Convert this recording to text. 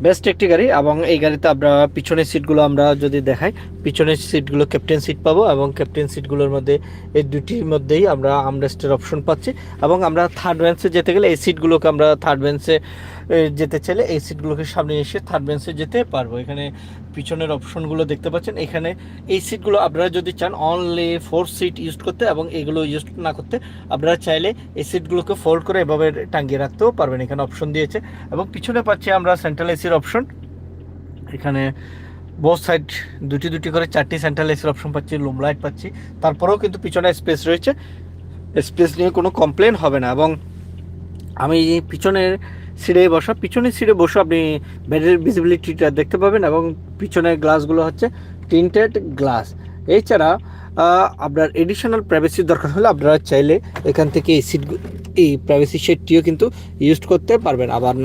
Best একটি গাড়ি। এবং এই গাড়িতে আমরা পিছনের সিটগুলো আমরা যদি দেখাই, পিছনের সিটগুলো ক্যাপ্টেন সিট পাবো, এবং ক্যাপ্টেন সিটগুলোর মধ্যে এই দুটির মধ্যেই আমরা আর্মরেস্টের অপশন পাচ্ছি। এবং আমরা থার্ড বেঞ্চে যেতে গেলে এই সিটগুলোকে আমরা থার্ড বেঞ্চে যেতে চাইলে এই সিটগুলোকে সামনে এসে থার্ড বেঞ্চে যেতে পারবো। এখানে পিছনের অপশনগুলো দেখতে পাচ্ছেন। এখানে এই সিটগুলো আপনারা যদি চান অনলি 4 সিট ইউজ করতে এবং এগুলো ইউজ না করতে, আপনারা চাইলে এই সিটগুলোকে ফোল্ড করে এভাবে টাঙ্গিয়ে রাখতেও পারবেন। এখানে অপশন দিয়েছে। এবং পিছনে পাচ্ছি আমরা সেন্ট্রাল এসির অপশন। এখানে বোথ সাইড দুটি দুটি করে 4টি সেন্ট্রাল এসির অপশন পাচ্ছি, লুম লাইট পাচ্ছি। তারপরেও কিন্তু পিছনে স্পেস রয়েছে, স্পেস নিয়ে কোনো কমপ্লেন হবে না। এবং আমি পিছনের সিটে বসা, পিছনের সিটে বসে আপনি ব্যাটারির ভিজিবিলিটিটা দেখতে পাবেন। এবং পিছনের গ্লাসগুলো হচ্ছে টিন্টেড গ্লাস। এছাড়া আপনার এডিশনাল প্রাইভেসির দরকার হলে আপনারা চাইলে এখান থেকে এই প্রাইভেসি শেডটিও কিন্তু ইউজ করতে পারবেন। আবার না